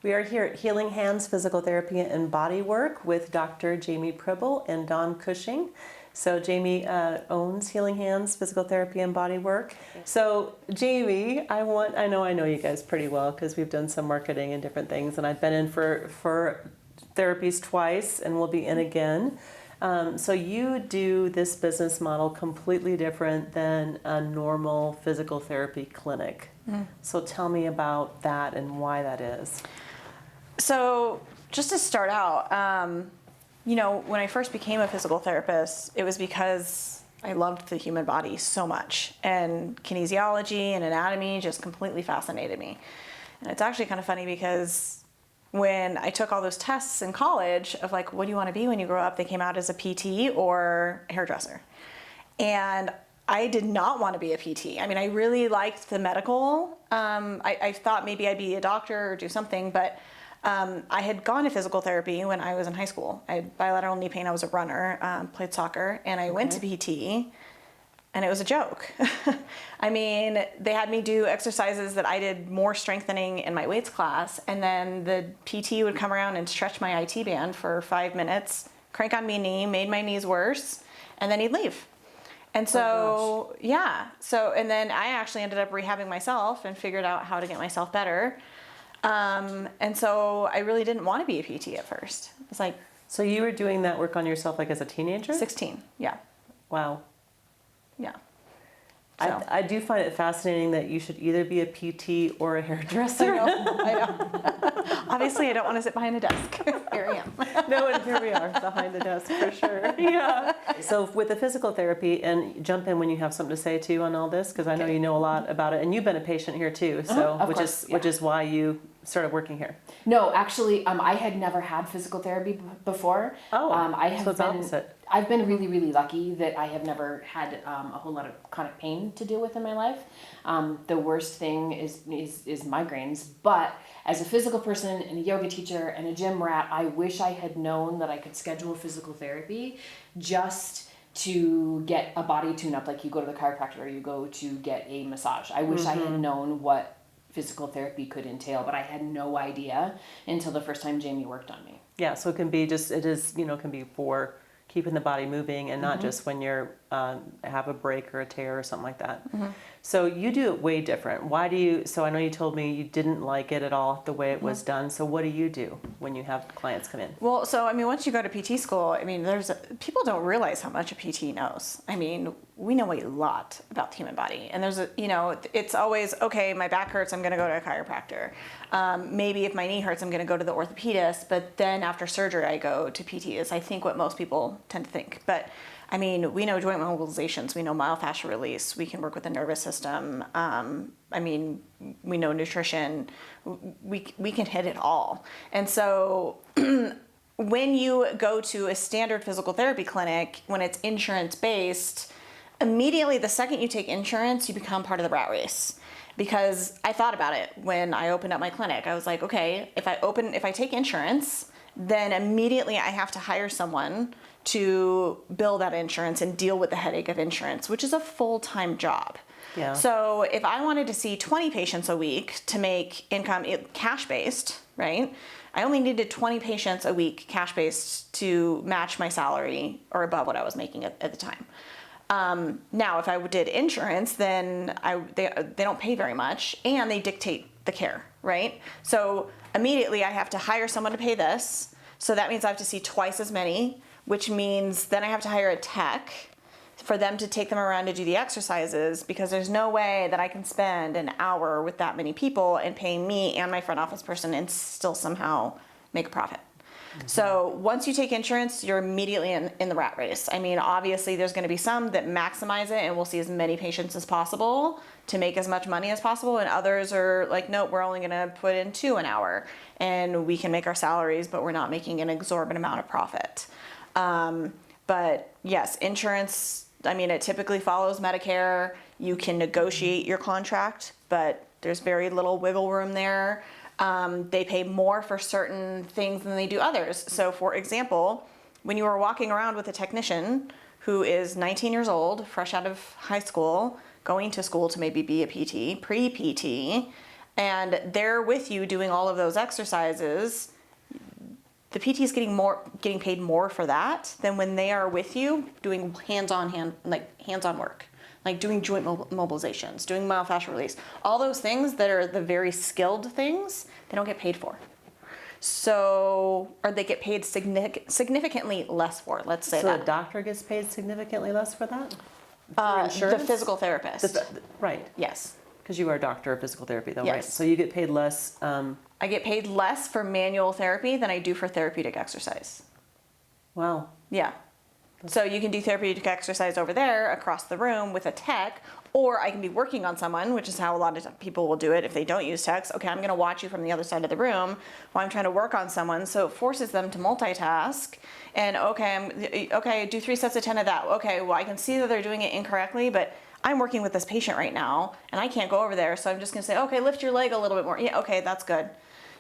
We are here at Healing Hands Physical Therapy and Bodywork with Dr. Jamie Pribyl and Dawn Cushing. So Jamie owns Healing Hands Physical Therapy and Bodywork. So Jamie, I know you guys pretty well because we've done some marketing and different things, and I've been in for therapies twice and will be in again. So you do this business model completely different than a normal physical therapy clinic. So tell me about that and why that is. So just to start out, when I first became a physical therapist, it was because I loved the human body so much, and kinesiology and anatomy just completely fascinated me. And it's actually kind of funny because when I took all those tests in college of like, what do you want to be when you grow up? They came out as a PT or a hairdresser. And I did not want to be a PT. I mean, I really liked the medical. I thought maybe I'd be a doctor or do something, but I had gone to physical therapy when I was in high school. I had bilateral knee pain. I was a runner, played soccer, and I went to PT, and it was a joke. I mean, they had me do exercises that I did more strengthening in my weights class, and then the PT would come around and stretch my IT band for 5 minutes, crank on my knee, made my knees worse, and then he'd leave. And so, and then I actually ended up rehabbing myself and figured out how to get myself better. And so I really didn't want to be a PT at first. It's like... So you were doing that work on yourself like as a teenager? 16, yeah. Wow. Yeah. So. I do find it fascinating that you should either be a PT or a hairdresser. I know. Obviously, I don't want to sit behind a desk. Here I am. No, and here we are behind the desk for sure. Yeah. So with the physical therapy, and jump in when you have something to say too on all this, because I know you know a lot about it, and you've been a patient here too. So which is why you started working here. No, actually, I had never had physical therapy before. Oh, I have so it's opposite. I've been really, really lucky that I have never had a whole lot of chronic pain to deal with in my life. The worst thing is migraines. But as a physical person and a yoga teacher and a gym rat, I wish I had known that I could schedule physical therapy just to get a body tune-up, like you go to the chiropractor or you go to get a massage. I wish I had known what physical therapy could entail, but I had no idea until the first time Jamie worked on me. Yeah, so it can be can be for keeping the body moving and not just when you're have a break or a tear or something like that. So you do it way different. Why do you, so I know you told me you didn't like it at all, the way it was done. So what do you do when you have clients come in? Well, so, I mean, once you go to PT school, I mean, people don't realize how much a PT knows. I mean, we know a lot about the human body. And it's always, okay, my back hurts, I'm going to go to a chiropractor. Maybe if my knee hurts, I'm going to go to the orthopedist. But then after surgery, I go to PT is, I think, what most people tend to think. But I mean, we know joint mobilizations, we know myofascial release, we can work with the nervous system. I mean, we know nutrition, we can hit it all. And so when you go to a standard physical therapy clinic, when it's insurance based, immediately the second you take insurance, you become part of the rat race. Because I thought about it when I opened up my clinic. I was like, okay, if I take insurance, then immediately I have to hire someone to bill that insurance and deal with the headache of insurance, which is a full-time job. Yeah. So if I wanted to see 20 patients a week to make income cash-based, right? I only needed 20 patients a week cash-based to match my salary or above what I was making at the time. Now, if I did insurance, then they don't pay very much and they dictate the care, right? So immediately I have to hire someone to pay this. So that means I have to see twice as many, which means then I have to hire a tech for them to take them around to do the exercises, because there's no way that I can spend an hour with that many people and pay me and my front office person and still somehow make a profit. So once you take insurance, you're immediately in the rat race. I mean, obviously there's going to be some that maximize it and we'll see as many patients as possible to make as much money as possible. And others are like, nope, we're only going to put in 2 an hour and we can make our salaries, but we're not making an exorbitant amount of profit. But yes, insurance, I mean, it typically follows Medicare. You can negotiate your contract, but there's very little wiggle room there. They pay more for certain things than they do others. So for example, when you are walking around with a technician who is 19 years old, fresh out of high school, going to school to maybe be a PT, pre-PT, and they're with you doing all of those exercises, the PT is getting paid more for that than when they are with you doing hands-on work, like doing joint mobilizations, doing myofascial release, all those things that are the very skilled things, they don't get paid for. So, or they get paid significantly less for, let's say So that. a doctor gets paid significantly less for that? The Insurance? physical therapist. Right, Yes. because you are a doctor of physical therapy though, right? Yes. So you get paid less, I get paid less for manual therapy than I do for therapeutic exercise. wow. Yeah. So you can do therapeutic exercise over there across the room with a tech, or I can be working on someone, which is how a lot of people will do it if they don't use techs. Okay, I'm going to watch you from the other side of the room while I'm trying to work on someone. So it forces them to multitask. And okay, do 3 sets of 10 of that. Okay, well, I can see that they're doing it incorrectly, but I'm working with this patient right now and I can't go over there. So I'm just going to say, okay, lift your leg a little bit more. Yeah, okay, that's good.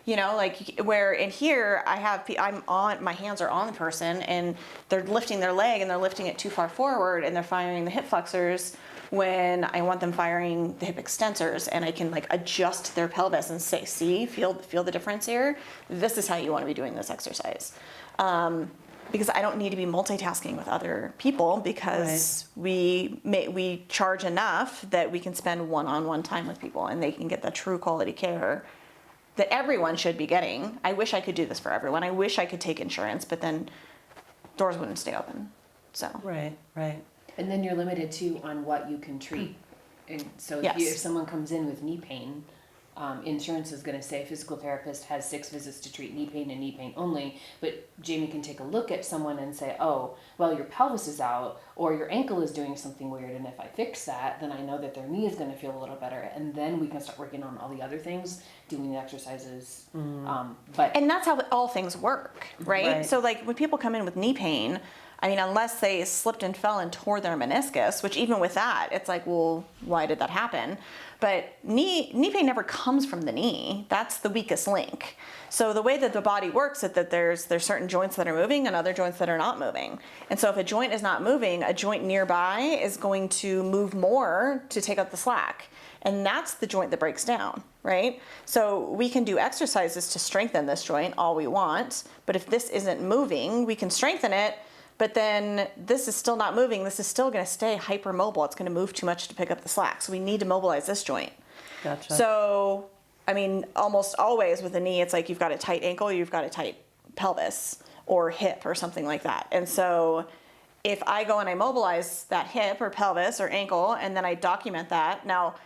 You know, like where in here my hands are on the person and they're lifting their leg and they're lifting it too far forward and they're firing the hip flexors when I want them firing the hip extensors, and I can like adjust their pelvis and say, see, feel the difference here. This is how you want to be doing this exercise. Because I don't need to be multitasking with other people because we charge enough that we can spend one-on-one time with people and they can get the true quality care that everyone should be getting. I wish I could do this for everyone. I wish I could take insurance, but then doors wouldn't stay open. So Right. And then you're limited too on what you can treat. And so Yes. if someone comes in with knee pain, insurance is going to say physical therapist has 6 visits to treat knee pain and knee pain only. But Jamie can take a look at someone and say, oh, well, your pelvis is out or your ankle is doing something weird. And if I fix that, then I know that their knee is going to feel a little better. And then we can start working on all the other things, doing the exercises. and that's how all things work, right? Right. So like when people come in with knee pain, I mean, unless they slipped and fell and tore their meniscus, which even with that, it's like, well, why did that happen? But knee pain never comes from the knee. That's the weakest link. So the way that the body works is that there's certain joints that are moving and other joints that are not moving. And so if a joint is not moving, a joint nearby is going to move more to take up the slack. And that's the joint that breaks down, right? So we can do exercises to strengthen this joint all we want, but if this isn't moving, we can strengthen it, but then this is still not moving. This is still going to stay hypermobile. It's going to move too much to pick up the slack. So we need to mobilize this joint. Gotcha. So, I mean, almost always with a knee, it's like you've got a tight ankle, you've got a tight pelvis or hip or something like that. And so if I go and I mobilize that hip or pelvis or ankle and then I document that, now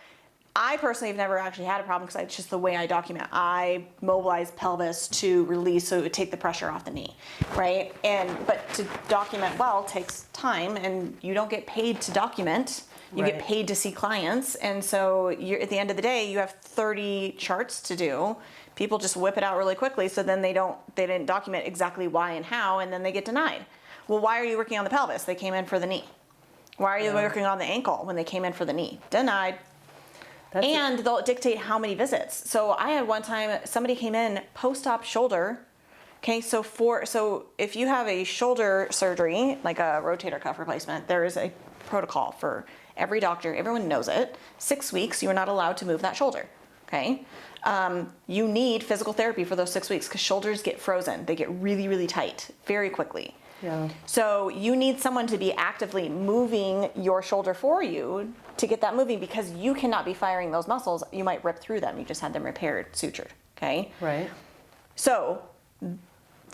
I personally have never actually had a problem because it's just the way I document. I mobilize pelvis to release so it would take the pressure off the knee, right? But to document well takes time, and you don't get paid to document. You get Right. paid to see clients, and so at the end of the day, you have 30 charts to do. People just whip it out really quickly, so then they didn't document exactly why and how, and then they get denied. Well, why are you working on the pelvis? They came in for the knee. Why are you working on the ankle when they came in for the knee? Denied. And they'll dictate how many visits. So I had one time somebody came in post-op shoulder. Okay, so if you have a shoulder surgery, like a rotator cuff replacement, there is a protocol for every doctor. Everyone knows it. 6 weeks, you are not allowed to move that shoulder. Okay, you need physical therapy for those 6 weeks because shoulders get frozen. They get really, really tight very quickly. Yeah. So you need someone to be actively moving your shoulder for you to get that moving because you cannot be firing those muscles. You might rip through them. You just had them repaired, sutured, okay? Right. So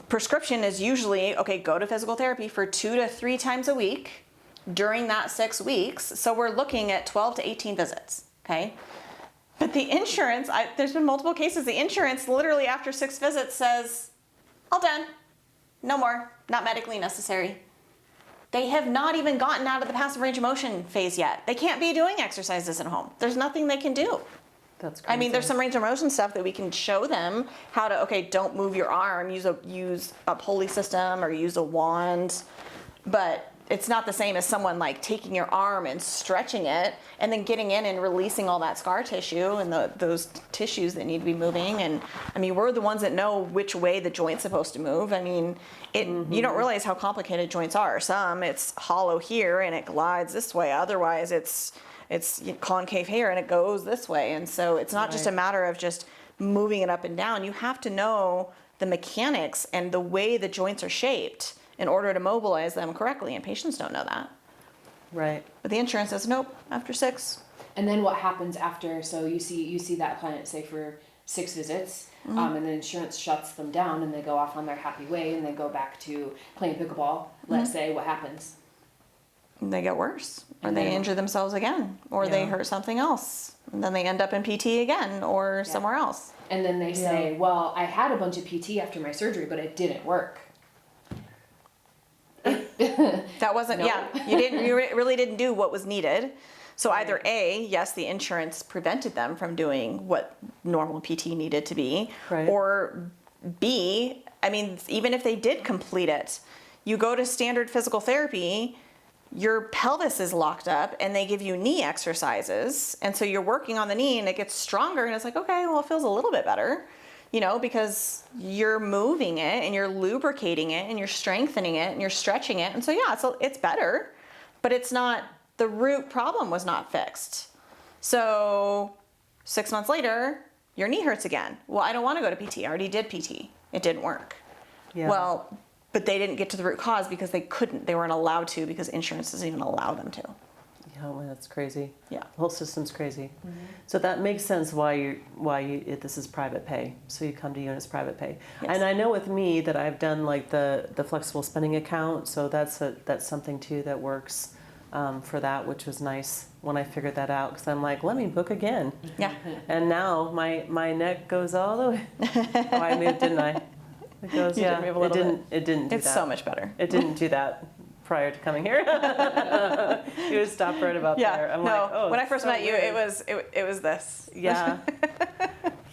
prescription is usually, okay, go to physical therapy for 2 to 3 times a week during that 6 weeks. So we're looking at 12 to 18 visits, okay? But the insurance, there's been multiple cases, the insurance literally after 6 visits says, all done. No more, not medically necessary. They have not even gotten out of the passive range of motion phase yet. They can't be doing exercises at home. There's nothing they can do. That's crazy. I mean, there's some range of motion stuff that we can show them how to, okay, don't move your arm, use a pulley system or use a wand, but it's not the same as someone like taking your arm and stretching it and then getting in and releasing all that scar tissue and those tissues that need to be moving. And I mean, we're the ones that know which way the joint's supposed to move. I mean, you don't realize how complicated joints are. Some it's hollow here and it glides this way. Otherwise it's it's concave here and it goes this way. And so it's not just a Right. matter of just moving it up and down. You have to know the mechanics and the way the joints are shaped in order to mobilize them correctly. And patients don't know that. Right. But the insurance says, nope, after 6. And then what happens after? So you see that client, say, for 6 visits, and the insurance shuts them down, and they go off on their happy way, and they go back to playing pickleball. Let's say, what happens? They get worse, or And they then- injure themselves again, or they Yeah. hurt something else. And then they end up in PT again or somewhere else. And then they say, well, I had a bunch of PT after my surgery, but it didn't work. That wasn't, No. you really didn't do what was needed. So either A, yes, the insurance prevented them from doing what normal PT needed to be, Right. or B, I mean, even if they did complete it, you go to standard physical therapy, your pelvis is locked up and they give you knee exercises. And so you're working on the knee and it gets stronger and it's like, okay, well, it feels a little bit better, because you're moving it and you're lubricating it and you're strengthening it and you're stretching it. And so, yeah, it's better, but it's not, the root problem was not fixed. So 6 months later, your knee hurts again. Well, I don't want to go to PT. I already did PT. It didn't work. Yeah. Well, but they didn't get to the root cause because they couldn't. They weren't allowed to because insurance doesn't even allow them to. Yeah, well, that's crazy. Yeah. The whole system's crazy. So that makes sense why this is private pay. So you come to you and it's private pay. Yes. And I know with me that I've done like the flexible spending account. So that's something too that works for that, which was nice when I figured that out, because I'm like, let me book again. Yeah. And now my neck goes all the way. Oh, I moved, didn't I? It goes, You yeah. did move a little It didn't do It's that. so much better. It didn't do that prior to coming here. You would stop right about Yeah. there. I'm no. like, oh, when I it's first so met you, weird. it was this. Yeah.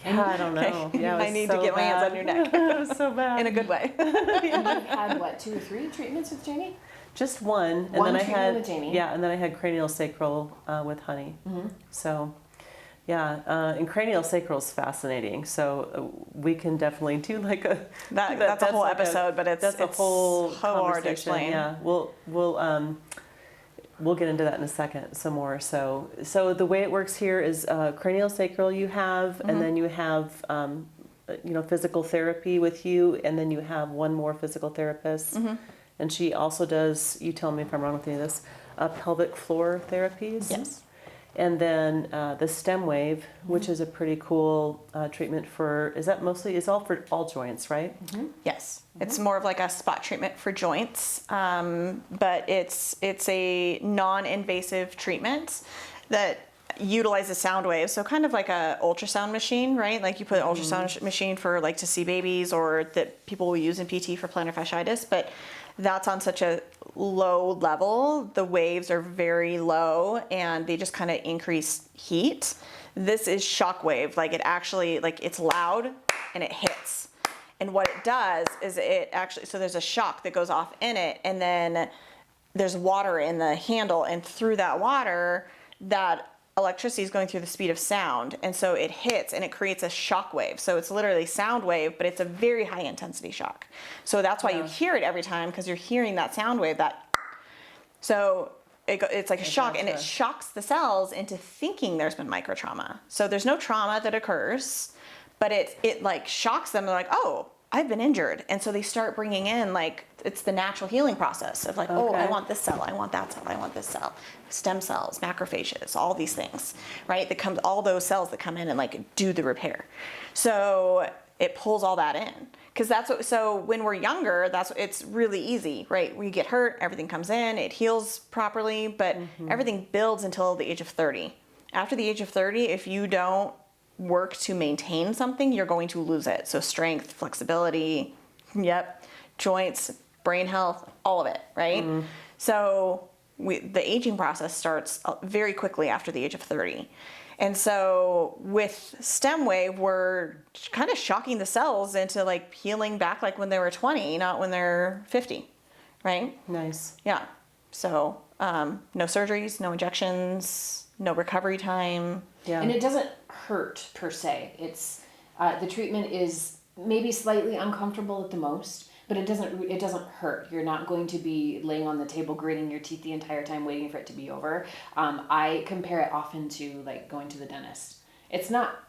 Yeah, I don't know. Okay. Yeah, it was I need to so get my hands bad. on your neck. It was so bad. In a good way. You've had, what, 2 or 3 treatments with Jamie? Just one, and One then I treatment had with Jamie. yeah, and then I had craniosacral with Honey. So, yeah, and craniosacral is fascinating. So we can definitely do like a That's a whole like episode, but it's a whole so hard to conversation. explain. Yeah, we'll get into that in a second some more. So the way it works here is craniosacral you have, and then you have physical therapy with you, and then you have one more physical therapist, and she also does. You tell me if I'm wrong with any of this. Pelvic floor therapies. Yes. And then the stem wave, which is a pretty cool treatment for. Is all for all joints, right? Yes, it's more of like a spot treatment for joints, but it's a non-invasive treatment that utilizes sound waves. So kind of like a ultrasound machine, right? Like you put an ultrasound machine for like to see babies, or that people will use in PT for plantar fasciitis, but that's on such a low level. The waves are very low and they just kind of increase heat. This is shock wave. Like it actually, like it's loud and it hits. And what it does is it actually, so there's a shock that goes off in it, and then there's water in the handle, and through that water, that electricity is going through the speed of sound, and so it hits and it creates a shock wave. So it's literally sound wave, but it's a very high intensity shock. So that's why you hear it every time, because you're hearing that sound wave. So it's like a shock, and it shocks the cells into thinking there's been micro trauma. So there's no trauma that occurs, but it like shocks them. They're like, oh, I've been injured. And so they start bringing in, like, it's the natural healing process of like, oh, I want this cell, I want that cell, I want this cell, stem cells, macrophages, all these things, right? That comes, all those cells that come in and like do the repair. So it pulls all that in. Because that's what, so when we're younger, it's really easy, right? We get hurt, everything comes in, it heals properly, but everything builds until the age of 30. After the age of 30, if you don't work to maintain something, you're going to lose it. So strength, flexibility, joints, brain health, all of it, right? So the aging process starts very quickly after the age of 30. And so with stem wave, we're kind of shocking the cells into like healing back like when they were 20, not when they're 50, right? Nice. Yeah. So no surgeries, no injections, no recovery time. Yeah. And it doesn't hurt per se. It's the treatment is maybe slightly uncomfortable at the most, but it doesn't hurt. You're not going to be laying on the table gritting your teeth the entire time waiting for it to be over. I compare it often to like going to the dentist. It's not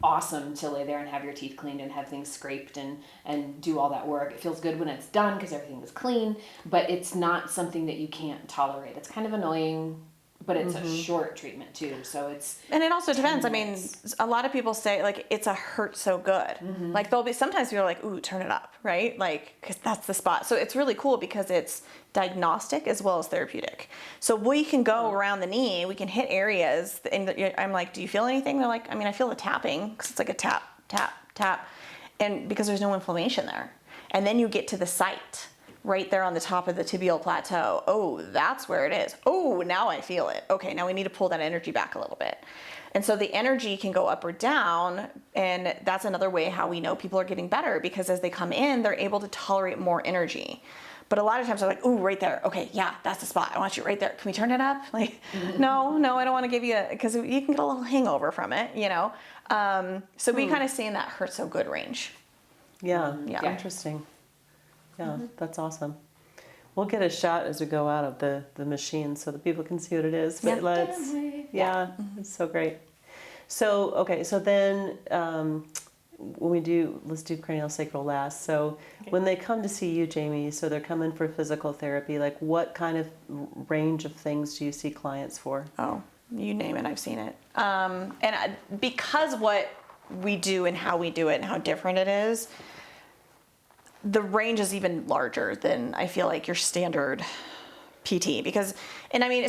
awesome to lay there and have your teeth cleaned and have things scraped and do all that work. It feels good when it's done because everything is clean, but it's not something that you can't tolerate. It's kind of annoying, but it's a short treatment too, so it's. And it also depends. I mean, minutes. a lot of people say like it's a hurt so good. Like there'll be sometimes people are like, ooh, turn it up, right? Like because that's the spot. So it's really cool because it's diagnostic as well as therapeutic. So we can go around the knee, we can hit areas, and I'm like, do you feel anything? They're like, I mean, I feel the tapping because it's like a tap, tap, tap, and because there's no inflammation there. And then you get to the site. Right there on the top of the tibial plateau. Oh, that's where it is. Oh, now I feel it. Okay, now we need to pull that energy back a little bit. And so the energy can go up or down, and that's another way how we know people are getting better, because as they come in, they're able to tolerate more energy. But a lot of times they're like, ooh, right there. Okay, yeah, that's the spot. I want you right there. Can we turn it up? Like, no, I don't want to give you because you can get a little hangover from it, you know? So we kind of stay in that hurt so good range. Yeah, Yeah. interesting. Yeah, that's awesome. We'll get a shot as we go out of the machine so that people can see what it is. But it's so great. So, okay, so then let's do craniosacral last. So when they come to see you, Jamie, so they're coming for physical therapy, like what kind of range of things do you see clients for? Oh, you name it, I've seen it. Because what we do and how we do it and how different it is, the range is even larger than I feel like your standard PT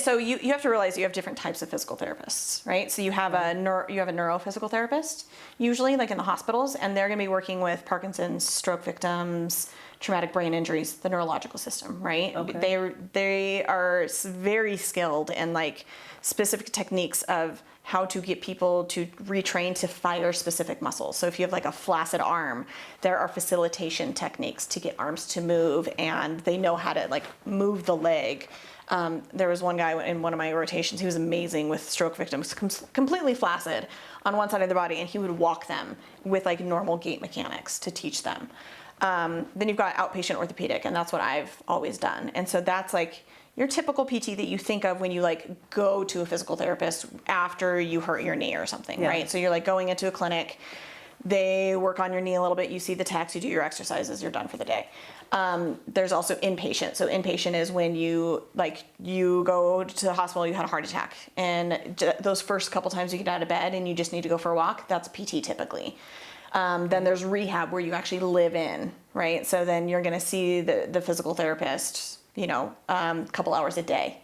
so you have to realize you have different types of physical therapists, right? So you have a neurophysical therapist usually, like in the hospitals, and they're going to be working with Parkinson's, stroke victims, traumatic brain injuries, the neurological system, right? Okay. They are very skilled in like specific techniques of how to get people to retrain to fire specific muscles. So if you have like a flaccid arm, there are facilitation techniques to get arms to move, and they know how to like move the leg. There was one guy in one of my rotations, he was amazing with stroke victims, completely flaccid on one side of their body, and he would walk them with like normal gait mechanics to teach them. Then you've got outpatient orthopedic, and that's what I've always done. And so that's like your typical PT that you think of when you like go to a physical therapist after you hurt your knee or something, right? So you're like going into a clinic, they work on your knee a little bit, you see the techs, you do your exercises, you're done for the day. There's also inpatient. So inpatient is when you go to the hospital, you had a heart attack, and those first couple times you get out of bed and you just need to go for a walk, that's PT typically. Then there's rehab where you actually live in, right? So then you're going to see the physical therapist, a couple hours a day.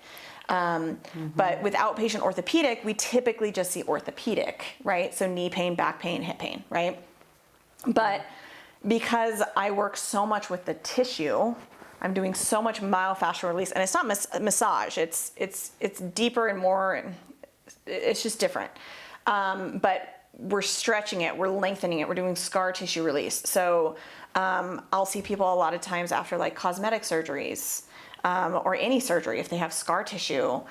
But with outpatient orthopedic, we typically just see orthopedic, right? So knee pain, back pain, hip pain, right? But because I work so much with the tissue, I'm doing so much myofascial release, and it's not massage. It's deeper and more. It's just different. But we're stretching it, we're lengthening it, we're doing scar tissue release. So I'll see people a lot of times after like cosmetic surgeries or any surgery if they have scar tissue.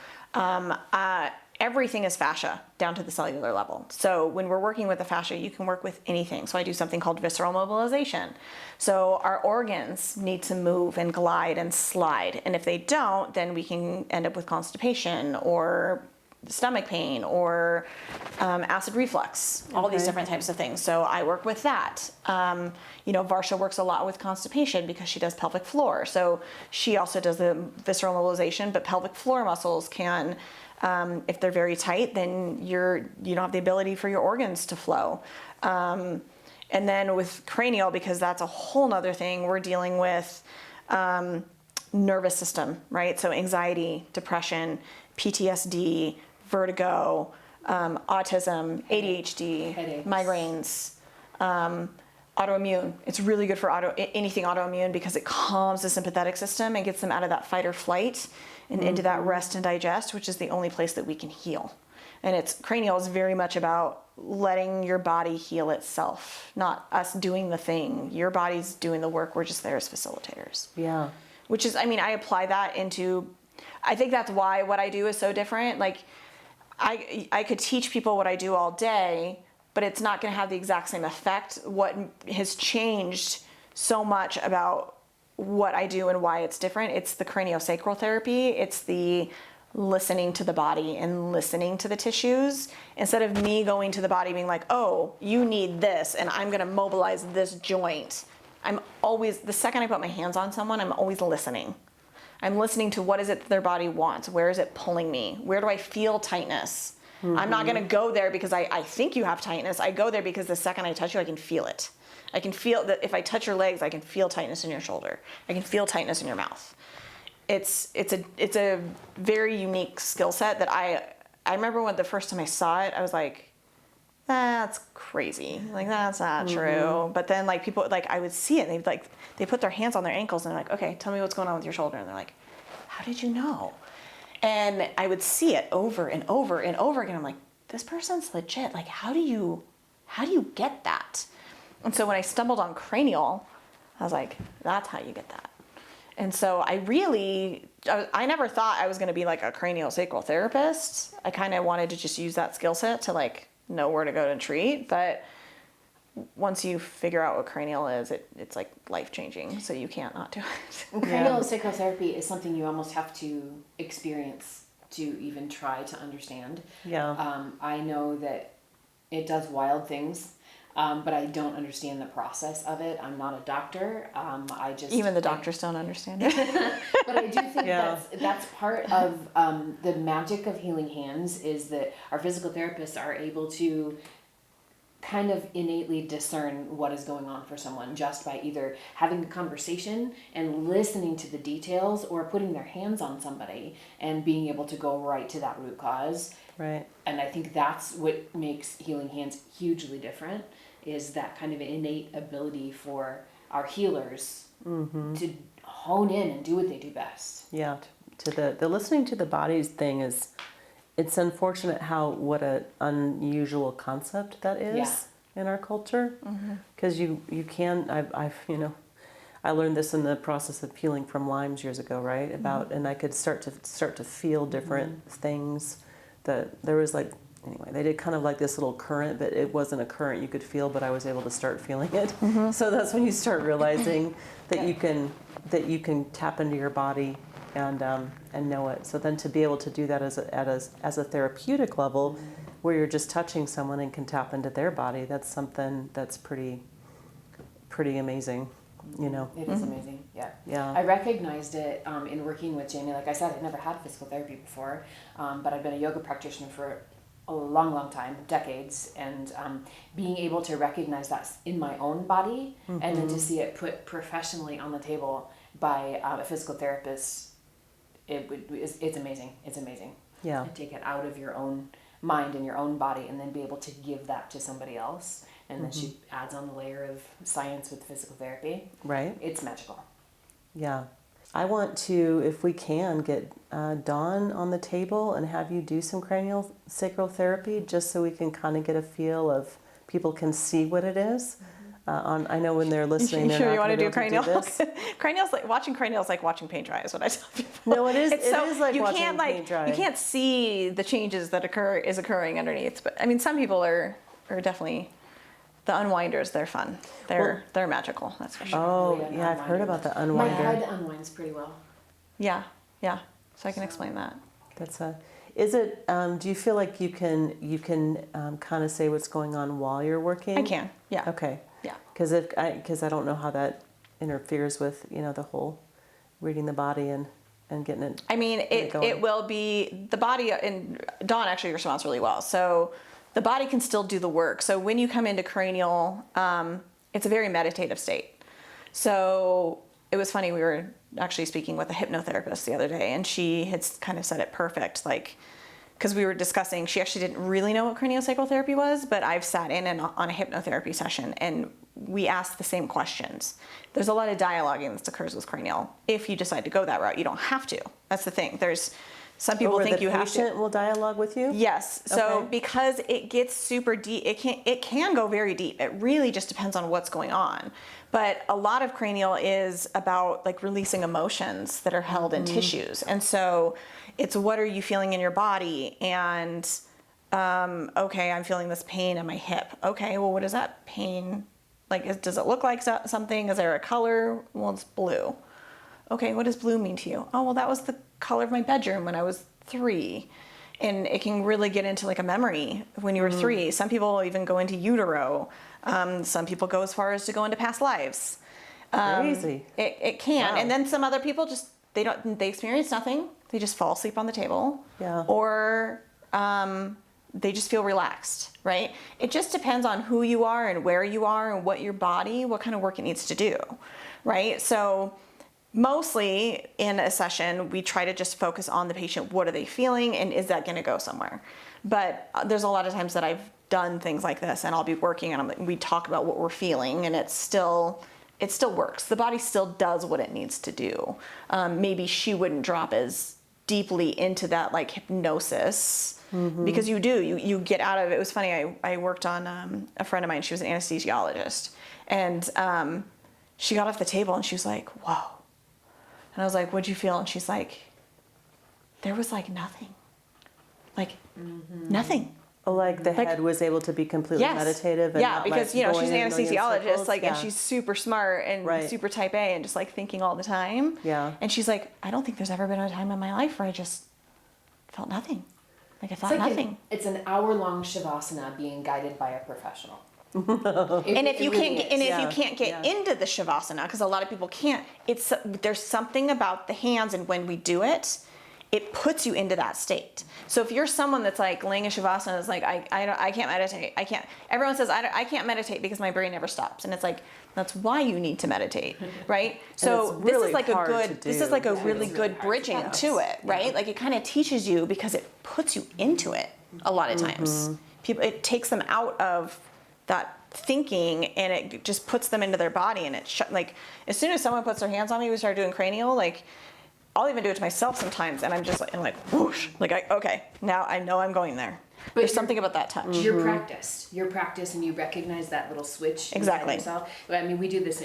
Everything is fascia down to the cellular level. So when we're working with the fascia, you can work with anything. So I do something called visceral mobilization. So our organs need to move and glide and slide. And if they don't, then we can end up with constipation or stomach pain or acid reflux, all these different types of things. So I work with that. Varsha works a lot with constipation because she does pelvic floor. So she also does the visceral mobilization, but pelvic floor muscles can, if they're very tight, then you don't have the ability for your organs to flow. And then with cranial, because that's a whole nother thing, we're dealing with nervous system, right? So anxiety, depression, PTSD, vertigo, autism, ADHD, headaches, migraines, autoimmune. It's really good for anything autoimmune because it calms the sympathetic system and gets them out of that fight or flight and into that rest and digest, which is the only place that we can heal. And cranial is very much about letting your body heal itself, not us doing the thing. Your body's doing the work. We're just there as facilitators. Yeah. Which is, I apply that into, I think that's why what I do is so different. Like, I could teach people what I do all day, but it's not going to have the exact same effect. What has changed so much about what I do and why it's different. It's the craniosacral therapy. It's the listening to the body and listening to the tissues instead of me going to the body being like, oh, you need this and I'm going to mobilize this joint. I'm always, the second I put my hands on someone, I'm always listening. I'm listening to what is it that their body wants? Where is it pulling me? Where do I feel tightness? I'm not going to go there because I think you have tightness. I go there because the second I touch you, I can feel it. I can feel that if I touch your legs, I can feel tightness in your shoulder. I can feel tightness in your mouth. It's a very unique skill set that I remember when the first time I saw it, I was like, that's crazy. Like, that's not true. But then like people, like I would see it and they put their hands on their ankles and they're like, okay, tell me what's going on with your shoulder. And they're like, how did you know? And I would see it over and over and over again. I'm like, this person's legit. Like, how do you get that? And so when I stumbled on cranial, I was like, that's how you get that. And so I never thought I was going to be like a craniosacral therapist. I kind of wanted to just use that skill set to like know where to go to treat. But once you figure out what cranial is, it's like life-changing, so you can't not do it. Craniosacral therapy is something you almost have to experience to even try to understand. Yeah. I know that it does wild things, but I don't understand the process of it. I'm not a doctor. Even the doctors don't understand it. But I do think that's part of the magic of healing hands is that our physical therapists are able to kind of innately discern what is going on for someone just by either having a conversation and listening to the details or putting their hands on somebody and being able to go right to that root cause. Right. And I think that's what makes healing hands hugely different, is that kind of innate ability for our healers to hone in and do what they do best. Yeah. To the listening to the bodies thing is, it's unfortunate what an unusual concept that is in our culture, because you can. I learned this in the process of healing from Lyme's years ago, right? And I could start to feel different things. That there was like, anyway, they did kind of like this little current, but it wasn't a current you could feel, but I was able to start feeling it. So that's when you start realizing that you can tap into your body and know it. So then to be able to do that as a therapeutic level, where you're just touching someone and can tap into their body, that's something that's pretty amazing, you know. It is amazing, yeah. Yeah. I recognized it in working with Jamie. Like I said, I'd never had physical therapy before, but I've been a yoga practitioner for a long time, decades, and being able to recognize that in my own body and then to see it put professionally on the table by a physical therapist, it's amazing. It's amazing. Yeah. And take it out of your own mind and your own body and then be able to give that to somebody else. And then she adds on the layer of science with physical therapy. Right. It's magical. Yeah. I want to, if we can, get Dawn on the table and have you do some craniosacral therapy, just so we can kind of get a feel of, people can see what it is. I know when they're listening, they're sure not you want to do gonna cranial? be able to do this. Cranial's like watching cranial's like watching paint dry, is what I tell people. No, it is. It is like you watching can't paint dry. You can't see the changes that is occurring underneath. But I mean, some people are definitely the unwinders. They're fun. They're magical. That's for sure. Oh, yeah, I've heard about the My unwinder. head unwinds pretty well. Yeah. So I can explain that. That's is it? Do you feel like you can kind of say what's going on while you're working? I can. Yeah. Okay. Yeah. Because I don't know how that interferes with the whole reading the body and getting it. I mean, it will be the body, and Dawn actually responds really well. So the body can still do the work. So when you come into cranial, it's a very meditative state. So it was funny, we were actually speaking with a hypnotherapist the other day, and she had kind of said it perfect, like, because we were discussing, she actually didn't really know what craniosacral therapy was, but I've sat in on a hypnotherapy session and we asked the same questions. There's a lot of dialoguing that occurs with cranial. If you decide to go that route, you don't have to. That's the thing. There's some people think you have to. The patient will dialogue with you? Yes. So Okay. because it gets super deep, it can go very deep. It really just depends on what's going on. But a lot of cranial is about like releasing emotions that are held in tissues. And so it's, what are you feeling in your body? And okay, I'm feeling this pain in my hip. Okay, well, what is that pain? Like, does it look like something? Is there a color? Well, it's blue. Okay, what does blue mean to you? Oh, well, that was the color of my bedroom when I was 3. And it can really get into like a memory when you were 3. Some people even go into utero. Some people go as far as to go into past lives. Crazy. It can. Wow. And then some other people just, they experience nothing. They just fall asleep on the table. Yeah. Or they just feel relaxed, right? It just depends on who you are and where you are and what your body, what kind of work it needs to do, right? So mostly in a session, we try to just focus on the patient. What are they feeling, and is that going to go somewhere? But there's a lot of times that I've done things like this, and I'll be working, and we talk about what we're feeling, and it still works. The body still does what it needs to do. Maybe she wouldn't drop as deeply into that like hypnosis, because you get out of it. It was funny. I worked on a friend of mine. She was an anesthesiologist, and she got off the table and she was like, "Whoa." And I was like, "What'd you feel?" And she's like, "There was like nothing. Like nothing." Oh, like the head was able to be completely meditative. And yeah, not, because like, she's going an in a million anesthesiologist, circles. like, Yeah. and she's super smart and super type A, and just like thinking all the time. Yeah. And she's like, "I don't think there's ever been a time in my life where I just felt nothing. Like I thought nothing." It's an hour-long shavasana being guided by a professional. And if you can't get Yeah. into the shavasana, because a lot of people can't, there's something about the hands, and when we do it, it puts you into that state. So if you're someone that's like laying in shavasana, is like, I can't meditate. I can't. Everyone says I can't meditate because my brain never stops, and it's like, that's why you need to meditate, right? So it's really this is like a really good hard to bridging balance. to it, right? Like it kind of teaches you, because it puts you into it a lot of times. People, it takes them out of that thinking, and it just puts them into their body, and like as soon as someone puts their hands on me, we start doing cranial, like I'll even do it to myself sometimes, and I'm like whoosh, like okay, now I know I'm going there. But there's something about that touch. You're practiced, and you recognize that little switch. Exactly. Yourself. But I mean, we do this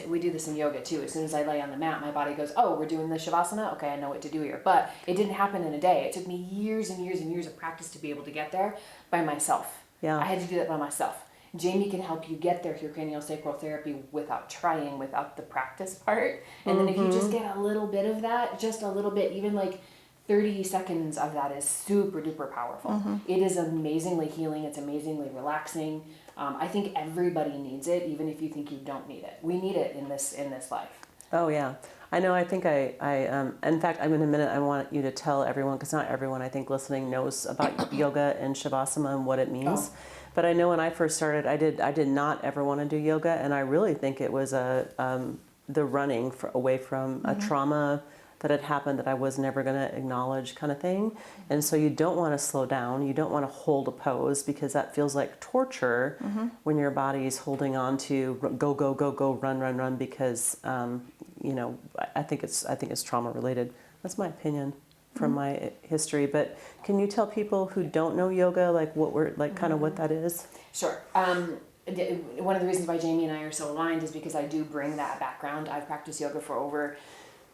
in yoga too. As soon as I lay on the mat, my body goes, "Oh, we're doing the shavasana. Okay, I know what to do here." But it didn't happen in a day. It took me years and years and years of practice to be able to get there by myself. Yeah. I had to do that by myself. Jamie can help you get there through craniosacral therapy without trying, without the practice part. And then if you just get a little bit of that, just a little bit, even like 30 seconds of that is super duper powerful. It is amazingly healing. It's amazingly relaxing. I think everybody needs it, even if you think you don't need it. We need it in this life. Oh yeah, I know. I think in fact, in a minute, I want you to tell everyone, because not everyone I think listening knows about yoga and shavasana and what it means. Oh. But I know when I first started, I did not ever want to do yoga, and I really think it was the running away from a trauma that had happened that I was never going to acknowledge, kind of thing. And so you don't want to slow down. You don't want to hold a pose, because that feels like torture when your body's holding on to go, go, go, go, run, run, run, because I think it's trauma related. That's my opinion from my history. But can you tell people who don't know yoga, like what we're like, kind of what that is? Sure. One of the reasons why Jamie and I are so aligned is because I do bring that background. I've practiced yoga for over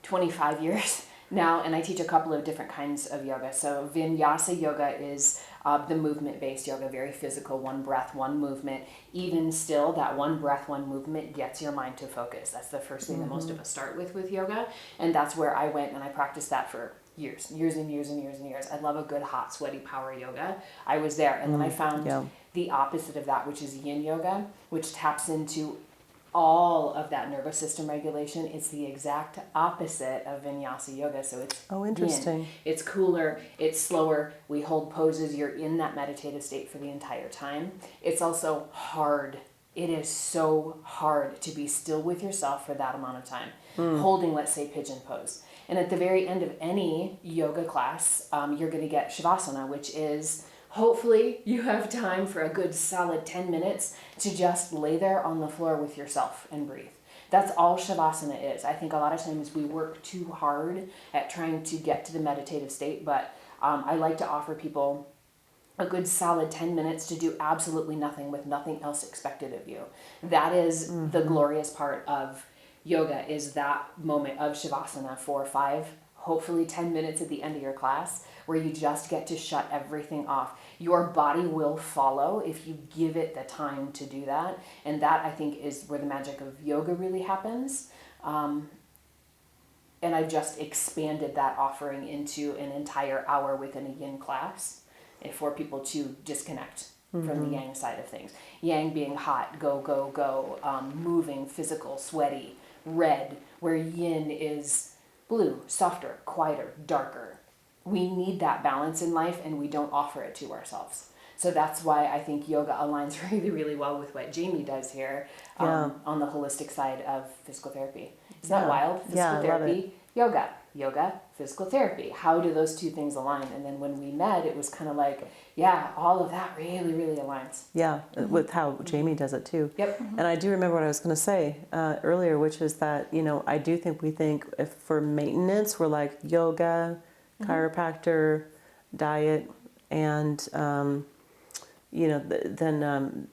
25 years now, and I teach a couple of different kinds of yoga. So Vinyasa yoga is the movement-based yoga, very physical, one breath, one movement. Even still, that one breath, one movement gets your mind to focus. That's the first thing that most of us start with yoga, and that's where I went, and I practiced that for years and years and years and years. I love a good, hot, sweaty power yoga. I was there, and then I found the opposite of that, which is yin yoga, which taps into all of that nervous system regulation. It's the exact opposite of Vinyasa yoga. So it's interesting. yin. It's cooler, it's slower. We hold poses. You're in that meditative state for the entire time. It's also hard. It is so hard to be still with yourself for that amount of time. Holding, let's say, pigeon pose. And at the very end of any yoga class, you're going to get shavasana, which is hopefully you have time for a good solid 10 minutes to just lay there on the floor with yourself and breathe. That's all shavasana is. I think a lot of times we work too hard at trying to get to the meditative state, but I like to offer people a good solid 10 minutes to do absolutely nothing with nothing else expected of you. That is the glorious part of yoga, is that moment of shavasana, 4 or 5, hopefully 10 minutes at the end of your class, where you just get to shut everything off. Your body will follow if you give it the time to do that. And that, I think, is where the magic of yoga really happens. and I've just expanded that offering into an entire hour within a yin class for people to disconnect from the yang side of things. Yang being hot, go, go, go, moving, physical, sweaty, red, where yin is blue, softer, quieter, darker. We need that balance in life, and we don't offer it to ourselves. So that's why I think yoga aligns really, really well with what Jamie does here on the holistic side of physical therapy. Isn't that wild? Physical therapy, yoga, physical therapy. How do those two things align? And then when we met, it was kind of like, yeah, all of that really, really aligns. Yeah, with how Jamie does it too. Yep. And I do remember what I was going to say earlier, which is that, you know, I do think we think if for maintenance, we're like yoga, chiropractor, diet, and, you know, then,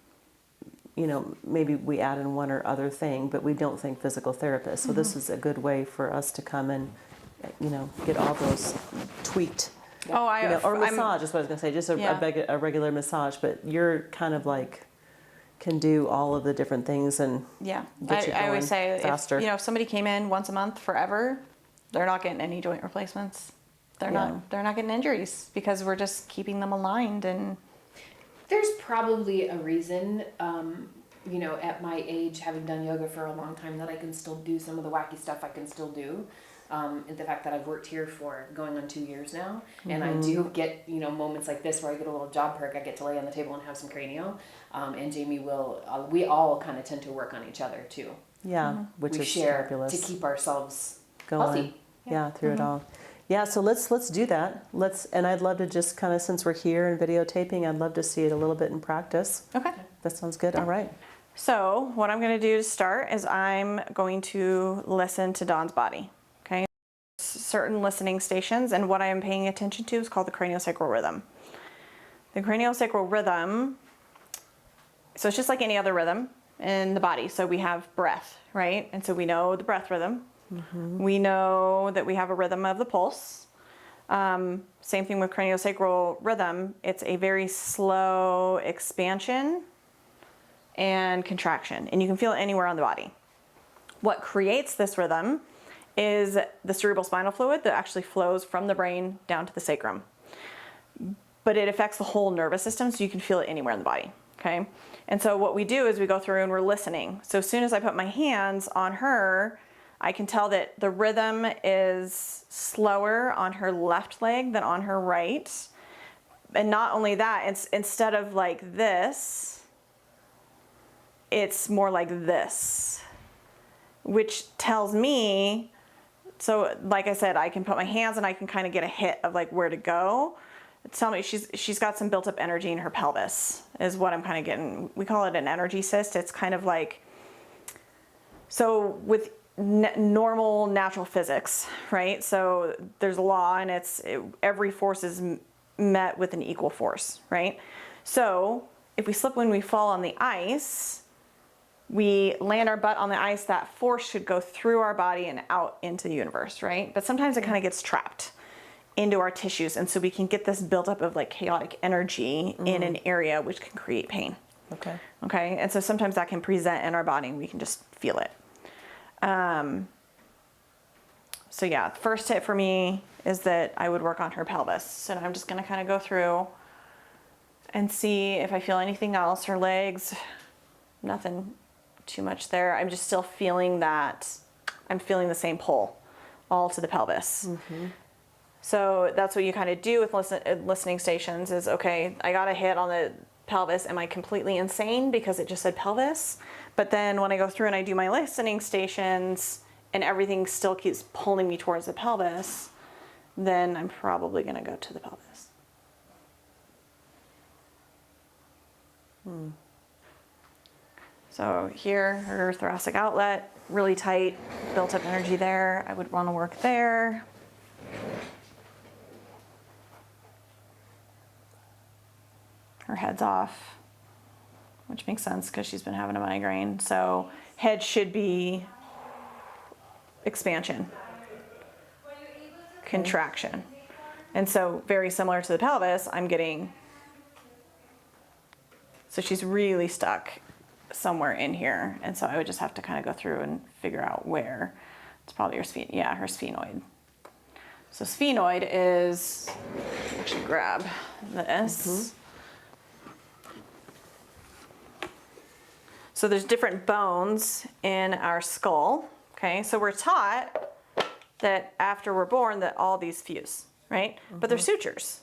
you know, maybe we add in one or other thing, but we don't think physical therapist. So this is a good way for us to come and, you know, get all those tweaked. Oh, You know, or massage is what I was going to say, just Yeah. a regular massage, but you're kind of like, can do all of the different things and Yeah, get you I always going say, faster. if somebody came in once a month forever, they're not getting any joint replacements. They're not getting injuries because we're just keeping them aligned. And There's probably a reason, you know, at my age, having done yoga for a long time, that I can still do some of the wacky stuff I can still do. And the fact that I've worked here for going on 2 years now, and I do get, you know, moments like this where I get a little job perk. I get to lay on the table and have some cranio, and Jamie will. We all kind of tend to work on each other too. Yeah, which We is share fabulous. to keep ourselves Going. healthy. Yeah, through it all. Yeah, so let's do that. And I'd love to just kind of, since we're here and videotaping, I'd love to see it a little bit in practice. okay. That sounds good. All right. So what I'm going to do to start is I'm going to listen to Dawn's body. Okay. Certain listening stations, and what I am paying attention to is called the craniosacral rhythm. The craniosacral rhythm, so it's just like any other rhythm in the body. So we have breath, right? And so we know the breath rhythm. We know that we have a rhythm of the pulse. Same thing with craniosacral rhythm. It's a very slow expansion and contraction, and you can feel it anywhere on the body. What creates this rhythm is the cerebral spinal fluid that actually flows from the brain down to the sacrum. But it affects the whole nervous system, so you can feel it anywhere in the body, okay? And so what we do is we go through and we're listening. So as soon as I put my hands on her, I can tell that the rhythm is slower on her left leg than on her right. And not only that, it's instead of like this, it's more like this, which tells me, so like I said, I can put my hands and I can kind of get a hit of like where to go. Tell me she's got some built up energy in her pelvis is what I'm kind of getting. We call it an energy cyst. It's kind of like, so with normal natural physics, right? So there's a law, and every force is met with an equal force, right? So if we slip when we fall on the ice, we land our butt on the ice, that force should go through our body and out into the universe, right? But sometimes it kind of gets trapped into our tissues, and so we can get this buildup of like chaotic energy in an area, which can create pain. Okay, and so sometimes that can present in our body and we can just feel it. So yeah, first tip for me is that I would work on her pelvis. So I'm just gonna kind of go through and see if I feel anything else. Her legs, nothing too much there. I'm just still feeling that, I'm feeling the same pull all to the pelvis. So that's what you kind of do with listening stations is, okay, I got a hit on the pelvis. Am I completely insane because it just said pelvis? But then when I go through and I do my listening stations and everything still keeps pulling me towards the pelvis, then I'm probably going to go to the pelvis. So here, her thoracic outlet, really tight, built up energy there. I would want to work there. Her head's off, which makes sense because she's been having a migraine. So head should be expansion, contraction. And so very similar to the pelvis, I'm getting, so she's really stuck somewhere in here. And so I would just have to kind of go through and figure out where. It's probably her her sphenoid. So sphenoid is, actually grab this. So there's different bones in our skull, okay? So we're taught that after we're born that all these fuse, right? But they're sutures.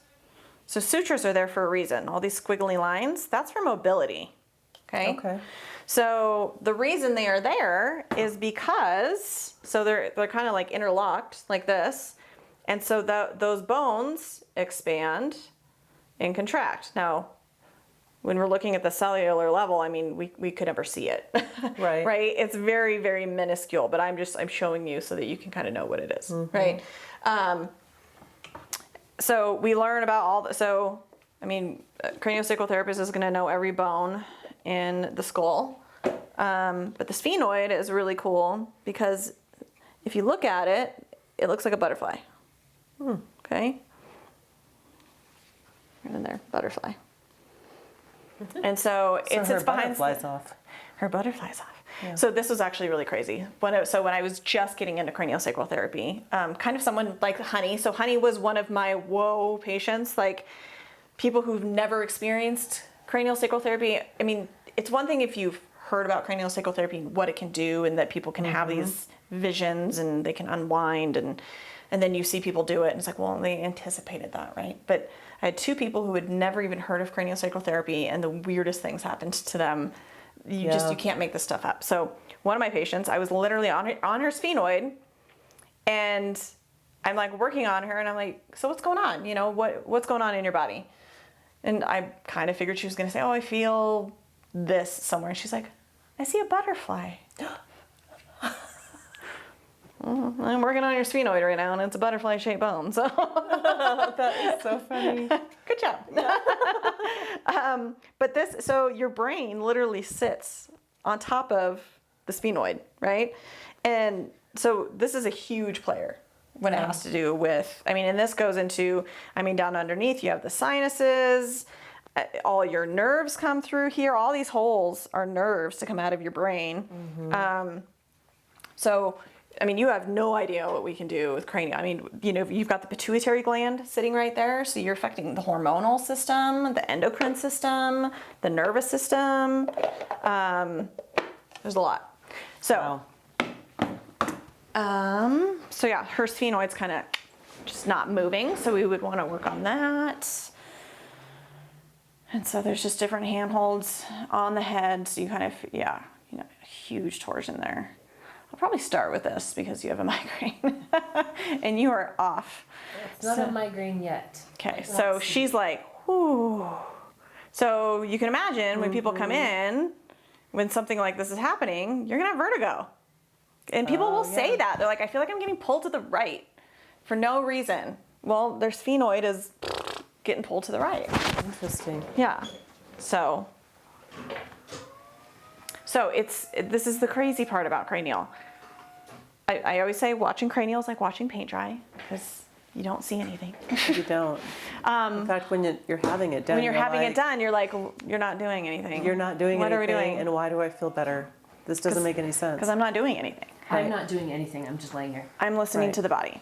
So sutures are there for a reason. All these squiggly lines, that's for mobility, okay? Okay. So the reason they are there is because, so they're kind of like interlocked like this. And so those bones expand and contract. Now, when we're looking at the cellular level, I mean, we could never see it, Right. right? It's very, very minuscule, but I'm showing you so that you can kind of know what it is, right? So we learn about all the, so, I mean, a craniosacral therapist is going to know every bone in the skull. But the sphenoid is really cool because if you look at it, it looks like a butterfly. Okay? Right in there, butterfly. And so it sits behind. Butterflies off. Her butterflies off. Yeah. So this was actually really crazy. When I was just getting into craniosacral therapy, kind of someone like Honey. So Honey was one of my whoa patients, like people who've never experienced craniosacral therapy. I mean, it's one thing if you've heard about craniosacral therapy and what it can do and that people can have these visions and they can unwind and then you see people do it and it's like, well, they anticipated that, right? But I had two people who had never even heard of craniosacral therapy and the weirdest things happened to them. You can't make this stuff up. So one of my patients, I was literally on her sphenoid and I'm like working on her and I'm like, so what's going on? You know, what's going on in your body? And I kind of figured she was going to say, oh, I feel this somewhere. And she's like, I see a butterfly. I'm working on your sphenoid right now, and it's a butterfly-shaped bone. So That is so funny. good job. But so your brain literally sits on top of the sphenoid, right? And so this is a huge player when it has to do with. I mean, and this goes into. I mean, down underneath you have the sinuses. All your nerves come through here. All these holes are nerves to come out of your brain. So. I mean, you have no idea what we can do with cranial. I mean, you know, you've got the pituitary gland sitting right there, so you're affecting the hormonal system, the endocrine system, the nervous system. There's a lot. So, so yeah, her sphenoid's kind of just not moving, so we would want to work on that. And so there's just different handholds on the head, so you kind of, huge torsion there. I'll probably start with this because you have a migraine and you are off. It's not a migraine yet. Okay, so she's like, whoo. So you can imagine when people come in, when something like this is happening, you're gonna have vertigo. And people will say that. They're like, I feel like I'm getting pulled to the right for no reason. Well, their sphenoid is getting pulled to the right. Interesting. Yeah, so this is the crazy part about cranial. I always say watching cranial is like watching paint dry because you don't see anything. You don't. In fact, when you're having it done, When you're having it done, you're like, you're not doing anything. You're not doing what anything. What are we doing? And why do I feel better? This doesn't make any sense. Because I'm not doing anything. I'm not doing anything. I'm just laying here. I'm listening to the body.